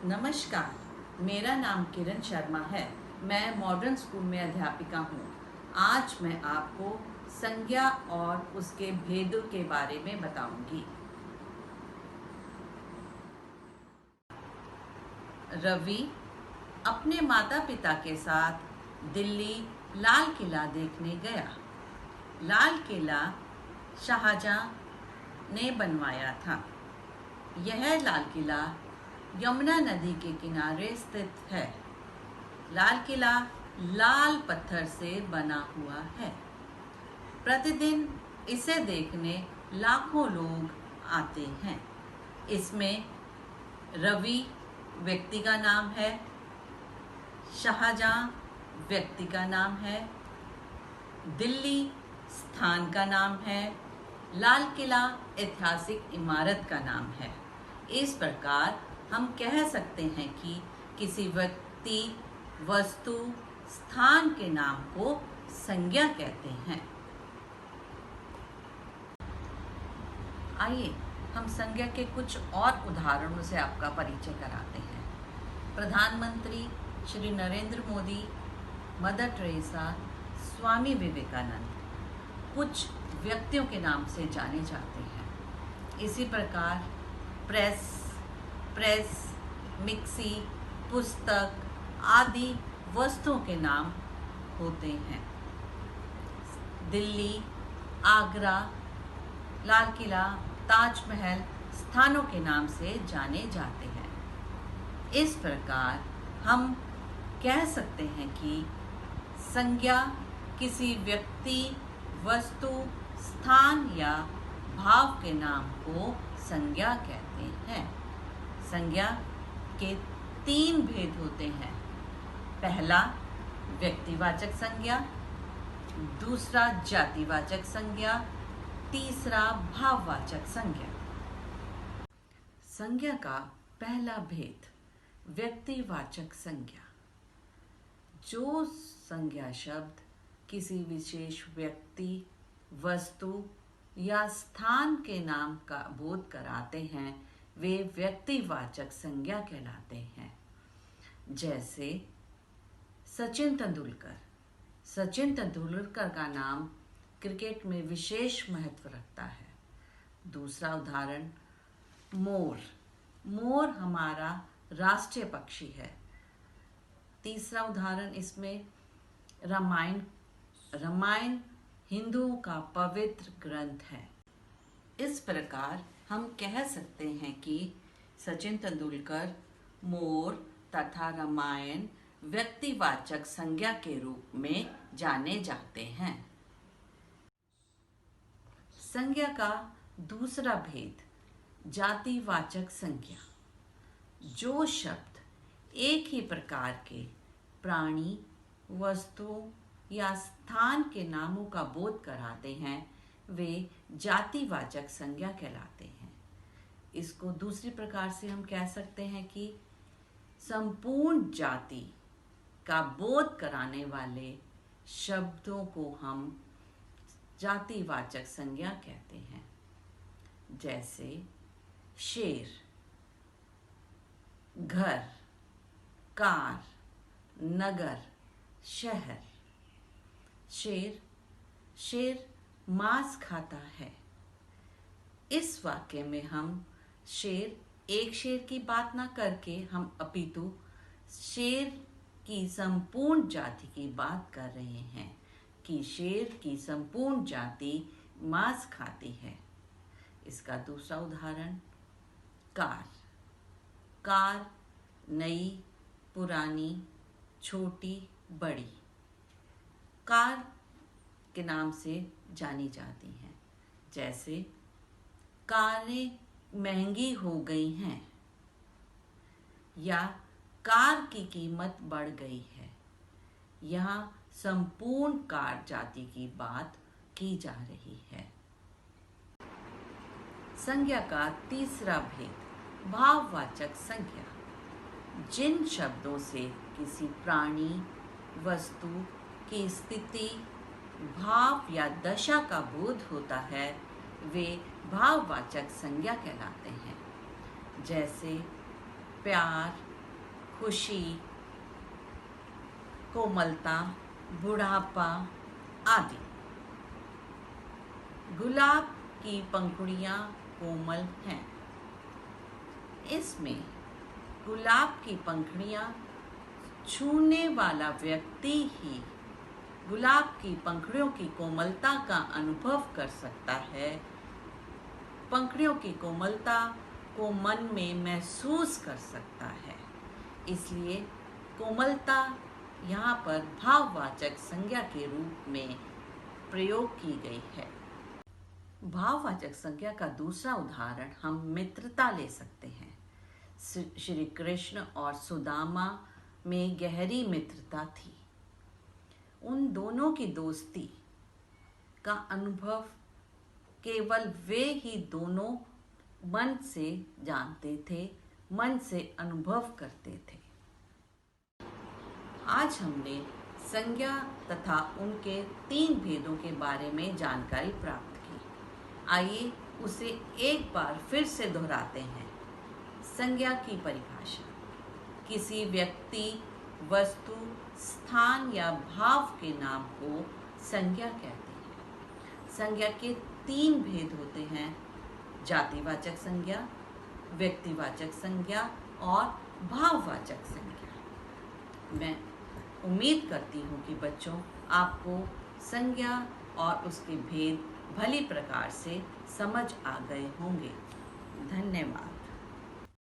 नमस्कार, मेरा नाम किरण शर्मा है। मैं मॉडर्न स्कूल में अध्यापिका हूँ। आज मैं आपको संज्ञा और उसके भेदों के बारे में बताऊंगी। रवि अपने माता पिता के साथ दिल्ली लाल किला देखने गया। लाल किला शाहजहां ने बनवाया था। यह लाल किला यमुना नदी के किनारे स्थित है। लाल किला लाल पत्थर से बना हुआ है। प्रतिदिन इसे देखने लाखों लोग आते हैं। इसमें रवि व्यक्ति का नाम है, शाहजहां व्यक्ति का नाम है, दिल्ली स्थान का नाम है, लाल किला ऐतिहासिक इमारत का नाम है। इस प्रकार हम कह सकते हैं कि किसी व्यक्ति, वस्तु, स्थान के नाम को संज्ञा कहते हैं। आइए हम संज्ञा के कुछ और उदाहरणों से आपका परिचय कराते हैं। प्रधानमंत्री श्री नरेंद्र मोदी, मदर टेरेसा, स्वामी विवेकानंद कुछ व्यक्तियों के नाम से जाने जाते हैं। इसी प्रकार प्रेस, मिक्सी, पुस्तक आदि वस्तुओं के नाम होते हैं। दिल्ली, आगरा, लाल किला, ताजमहल स्थानों के नाम से जाने जाते हैं। इस प्रकार हम कह सकते हैं कि संज्ञा किसी व्यक्ति, वस्तु, स्थान या भाव के नाम को संज्ञा कहते हैं। संज्ञा के 3 भेद होते हैं। पहला व्यक्तिवाचक संज्ञा, दूसरा जातिवाचक संज्ञा, तीसरा भाववाचक संज्ञा। संज्ञा का पहला भेद व्यक्तिवाचक संज्ञा। जो संज्ञा शब्द किसी विशेष व्यक्ति, वस्तु या स्थान के नाम का बोध कराते हैं वे व्यक्तिवाचक संज्ञा कहलाते हैं। जैसे सचिन तेंदुलकर। सचिन तेंदुलकर का नाम क्रिकेट में विशेष महत्व रखता है। दूसरा उदाहरण मोर। मोर हमारा राष्ट्रीय पक्षी है। तीसरा उदाहरण इसमें रामायण। रामायण हिंदुओं का पवित्र ग्रंथ है। इस प्रकार हम कह सकते हैं कि सचिन तेंदुलकर, मोर तथा रामायण व्यक्तिवाचक संज्ञा के रूप में जाने जाते हैं। संज्ञा का दूसरा भेद जातिवाचक संज्ञा। जो शब्द एक ही प्रकार के प्राणी, वस्तु या स्थान के नामों का बोध कराते हैं वे जातिवाचक संज्ञा कहलाते हैं। इसको दूसरी प्रकार से हम कह सकते हैं कि संपूर्ण जाति का बोध कराने वाले शब्दों को हम जातिवाचक संज्ञा कहते हैं। जैसे शेर, घर, कार, नगर, शहर। शेर मांस खाता है। इस वाक्य में हम एक शेर की बात ना करके हम अपितु शेर की संपूर्ण जाति की बात कर रहे हैं कि शेर की संपूर्ण जाति मांस खाती है। इसका दूसरा उदाहरण कार। कार नई, पुरानी, छोटी, बड़ी कार के नाम से जानी जाती हैं। जैसे कारें महंगी हो गई हैं या कार की कीमत बढ़ गई है। यहाँ संपूर्ण कार जाति की बात की जा रही है। संज्ञा का तीसरा भेद भाववाचक संज्ञा। जिन शब्दों से किसी प्राणी, वस्तु की स्थिति, भाव या दशा का बोध होता है वे भाववाचक संज्ञा कहलाते हैं। जैसे प्यार, खुशी, कोमलता, बुढ़ापा आदि। गुलाब की पंखुड़ियाँ कोमल हैं। इसमें गुलाब की पंखुड़ियाँ छूने वाला व्यक्ति ही गुलाब की पंखुड़ियों की कोमलता का अनुभव कर सकता है। पंखुड़ियों की कोमलता को मन में महसूस कर सकता है। इसलिए कोमलता यहाँ पर भाववाचक संज्ञा के रूप में प्रयोग की गई है। भाववाचक संज्ञा का दूसरा उदाहरण हम मित्रता ले सकते हैं। श्री कृष्ण और सुदामा में गहरी मित्रता थी। उन दोनों की दोस्ती का अनुभव केवल वे ही दोनों मन से जानते थे, मन से अनुभव करते थे। आज हमने संज्ञा तथा उनके 3 भेदों के बारे में जानकारी प्राप्त की। आइए उसे एक बार फिर से दोहराते हैं। संज्ञा की परिभाषा: किसी व्यक्ति, वस्तु, स्थान या भाव के नाम को संज्ञा कहते हैं। संज्ञा के 3 भेद होते हैं: जातिवाचक संज्ञा, व्यक्तिवाचक संज्ञा और भाववाचक संज्ञा। मैं उम्मीद करती हूँ कि बच्चों आपको संज्ञा और उसके भेद भली प्रकार से समझ आ गए होंगे। धन्यवाद।